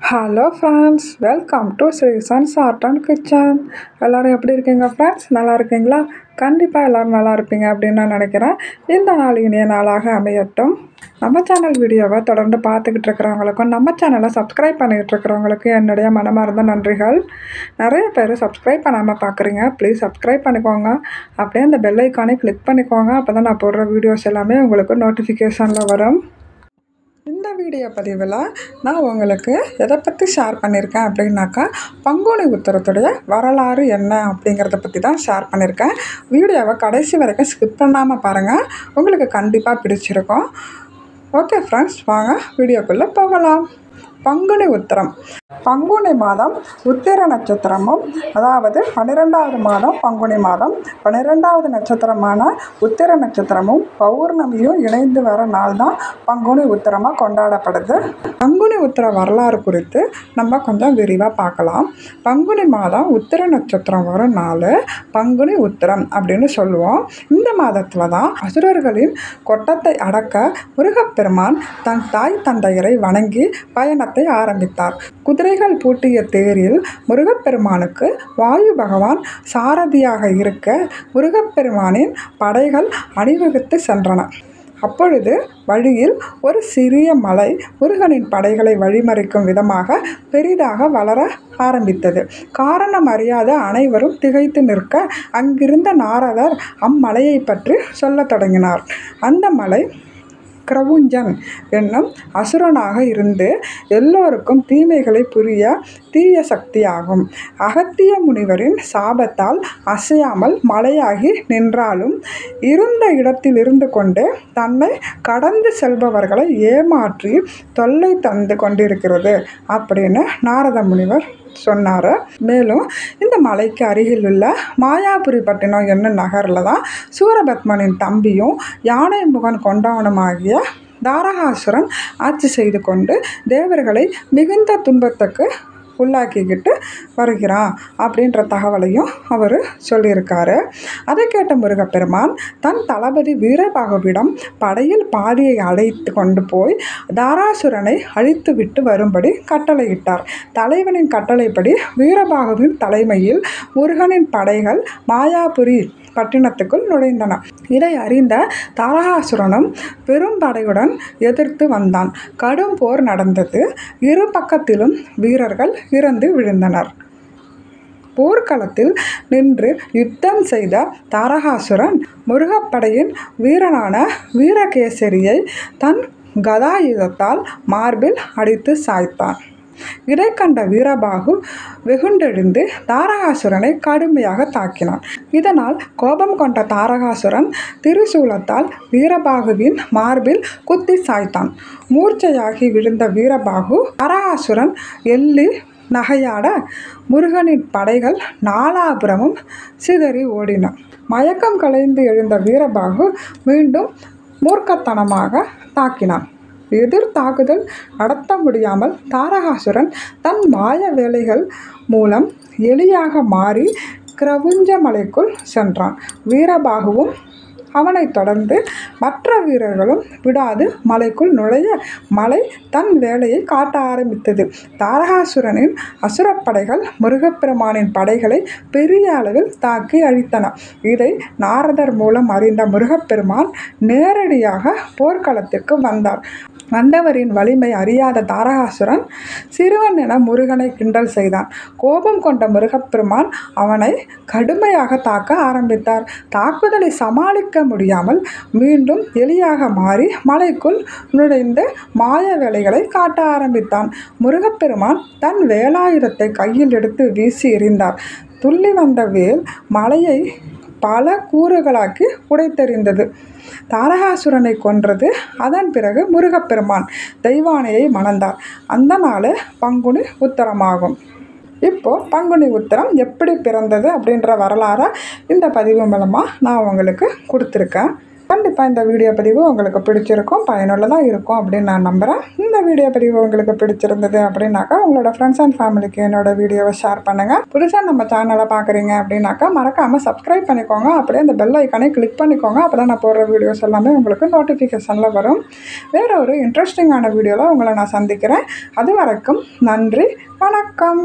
Hello friends, welcome to Srisans art and kitchen. எல்லோரும் எப்படி இருக்கீங்க ஃப்ரெண்ட்ஸ்? நல்லா இருக்கீங்களா? கண்டிப்பாக எல்லோரும் நல்லா இருப்பீங்க அப்படின்னு நான் நினைக்கிறேன். இந்த நாள் இனிய நாளாக அமையட்டும். நம்ம சேனல் வீடியோவை தொடர்ந்து பார்த்துக்கிட்டு இருக்கிறவங்களுக்கும் நம்ம சேனலை சப்ஸ்கிரைப் பண்ணிக்கிட்டு இருக்கிறவங்களுக்கும் என்னுடைய மனமார்ந்த நன்றிகள். நிறைய பேர் சப்ஸ்கிரைப் பண்ணாமல் பார்க்குறீங்க. ப்ளீஸ் சப்ஸ்கிரைப் பண்ணிக்கோங்க. அப்படியே அந்த பெல் ஐக்கானே கிளிக் பண்ணிக்கோங்க. அப்போ தான் நான் போடுற வீடியோஸ் எல்லாமே உங்களுக்கு நோட்டிஃபிகேஷனில் வரும். இந்த வீடியோ பதிவில் நான் உங்களுக்கு எதை பற்றி ஷேர் பண்ணியிருக்கேன் அப்படின்னாக்கா, பங்குனி உத்திரத்துடைய வரலாறு என்ன அப்படிங்கிறத பற்றி தான் ஷேர் பண்ணியிருக்கேன். வீடியோவை கடைசி வரைக்கும் ஸ்கிப் பண்ணாமல் பாருங்கள், உங்களுக்கு கண்டிப்பாக பிடிச்சிருக்கும். ஓகே ஃப்ரெண்ட்ஸ், வாங்க வீடியோக்குள்ளே போகலாம். பங்குனி உத்திரம். பங்குனி மாதம் உத்திர நட்சத்திரமும், அதாவது 12வது மாதம் பங்குனி மாதம் 12வது நட்சத்திரமான உத்திர நட்சத்திரமும் பௌர்ணமியும் இணைந்து வர நாள் தான் பங்குனி உத்திரமாக கொண்டாடப்படுது. பங்குனி உத்திர வரலாறு குறித்து நம்ம கொஞ்சம் விரிவாக பார்க்கலாம். பங்குனி மாதம் உத்திர நட்சத்திரம் வரும் நாள் பங்குனி உத்திரம் அப்படின்னு சொல்லுவோம். இந்த மாதத்தில் தான் அசுரர்களின் கொட்டத்தை அடக்க முருகப்பெருமான் தன் தாய் தந்தையரை வணங்கி பயணத்தை ஆரம்பித்தார். குதிரைகள் பூட்டிய தேரில் முருகப்பெருமானுக்கு வாயு பகவான் சாரதியாக இருக்க முருகப்பெருமானின் படைகள் அணிவகுத்து சென்றன. அப்பொழுது வழியில் ஒரு சிறிய மலை முருகனின் படைகளை வழிமறிக்கும் விதமாக பெரிதாக வளர ஆரம்பித்தது. காரணம் அறியாத அனைவரும் திகைத்து நிற்க அங்கிருந்த நாரதர் அம்மலையை பற்றி சொல்லத் தொடங்கினார். அந்த மலை கிரவுஞ்சன் என்னும் அசுரனாக இருந்து எல்லோருக்கும் தீமைகளை புரிய தீய சக்தியாகும். அகத்திய முனிவரின் சாபத்தால் அசையாமல் மலையாகி நின்றாலும் இருந்த இடத்தில் இருந்து கொண்டு தன்னை கடந்து செல்பவர்களை ஏமாற்றி தொல்லை தந்து கொண்டிருக்கிறது அப்படின்னு நாரத முனிவர் சொன்னார். மேலும் இந்த மலைக்கு அருகில் உள்ள மாயாபுரி பட்டினம் என்னும் நகரில் தான் சூரபத்மனின் தம்பியும் யானை முகன் கொண்டவனுமாகிய தாரகாசுரன் ஆட்சி செய்து கொண்டு தேவர்களை மிகுந்த துன்பத்துக்கு உள்ளாக்கிக்கிட்டு வருகிறான் அப்படின்ற தகவலையும் அவர் சொல்லியிருக்காரு. அதை கேட்ட முருகப்பெருமான் தன் தளபதி வீரபாகுவிடம் படையில் பாதியை அழைத்து கொண்டு போய் தாராசுரனை அழித்து விட்டு வரும்படி கட்டளையிட்டார். தலைவனின் கட்டளைப்படி வீரபாகுவின் தலைமையில் முருகனின் படைகள் மாயாபுரி பட்டினத்துக்குள் நுழைந்தன. இதை அறிந்த தாரகாசுரனும் பெரும் படையுடன் எதிர்த்து வந்தான். கடும் போர் நடந்தது. இரு பக்கத்திலும் வீரர்கள் இறந்து விழுந்தனர். போர்க்களத்தில் நின்று யுத்தம் செய்த தாரகாசுரன் முருகப்படையின் வீரனான வீரகேசரியை தன் கதாயுதத்தால் மார்பில் அடித்து சாய்த்தான். இதை கண்ட வீரபாகு வெகுண்டெழுந்து தாரகாசுரனை கடுமையாக தாக்கினான். இதனால் கோபம் கொண்ட தாரகாசுரன் திரிசூலத்தால் வீரபாகுவின் மார்பில் குத்தி சாய்த்தான். மூர்ச்சையாகி விழுந்த வீரபாகு தாரகாசுரன் எள்ளி நகையாட முருகனின் படைகள் நாலாபுரமும் சிதறி ஓடின. மயக்கம் கலைந்து எழுந்த வீரபாகு மீண்டும் மூர்க்கத்தனமாக தாக்கினான். எதிர் தாக்குதல் நடத்த முடியாமல் தாரகாசுரன் தன் மாய வேலைகள் மூலம் எலியாக மாறி கிரவுஞ்ச மலைக்குள் சென்றான். வீரபாகுவும் அவனை தொடர்ந்து மற்ற வீரர்களும் விடாது மலைக்குள் நுழைய மலை தன் வேலையை காட்ட ஆரம்பித்தது. தாரகாசுரனின் அசுரப்படைகள் முருகப்பெருமானின் படைகளை பெரிய அளவில் தாக்கி அழித்தன. இதை நாரதர் மூலம் அறிந்த முருகப்பெருமான் நேரடியாக போர்க்களத்திற்கு வந்தார். வந்தவரின் வலிமை அறியாத தாரகாசுரன் சிறுவன் என முருகனை கிண்டல் செய்தான். கோபம் கொண்ட முருகப்பெருமான் அவனை கடுமையாக தாக்க ஆரம்பித்தார். தாக்குதலை சமாளிக்க முடியாமல் மீண்டும் எலியாக மாறி மலைக்குள் நுழைந்து மாய வேலைகளை காட்ட ஆரம்பித்தான். முருகப்பெருமான் தன் வேலாயுதத்தை கையில் எடுத்து வீசி எறிந்தார். துள்ளி வந்த வேல் மலையை பல கூறுகளாக்கி உடைத்தெறிந்தது. தாரகாசுரனை கொன்றது. அதன் பிறகு முருகப்பெருமான் தெய்வானையை மணந்தார். அந்த நாள் பங்குனி உத்திரமாகும். இப்போது பங்குனி உத்திரம் எப்படி பிறந்தது அப்படின்ற வரலாறை இந்த பதிவு மூலமாக நான் உங்களுக்கு கொடுத்துருக்கேன். கண்டிப்பாக இந்த வீடியோ பதிவு உங்களுக்கு பிடிச்சிருக்கும், பயனுள்ளதாக இருக்கும் அப்படின்னு நான் நம்புகிறேன். இந்த வீடியோ பதிவு உங்களுக்கு பிடிச்சிருந்தது அப்படின்னாக்கா உங்களோட ஃப்ரெண்ட்ஸ் அண்ட் ஃபேமிலிக்கு என்னோட வீடியோவை ஷேர் பண்ணுங்கள். புதுசாக நம்ம சேனலை பார்க்குறீங்க அப்படின்னாக்கா மறக்காமல் சப்ஸ்கிரைப் பண்ணிக்கோங்க. அப்படியே அந்த பெல் ஐக்கானே கிளிக் பண்ணிக்கோங்க. அப்போ தான் நான் போடுற வீடியோஸ் எல்லாமே உங்களுக்கு நோட்டிஃபிகேஷனில் வரும். வேறு ஒரு இன்ட்ரெஸ்டிங்கான வீடியோவில் உங்களை நான் சந்திக்கிறேன். அது வரைக்கும் நன்றி, வணக்கம்.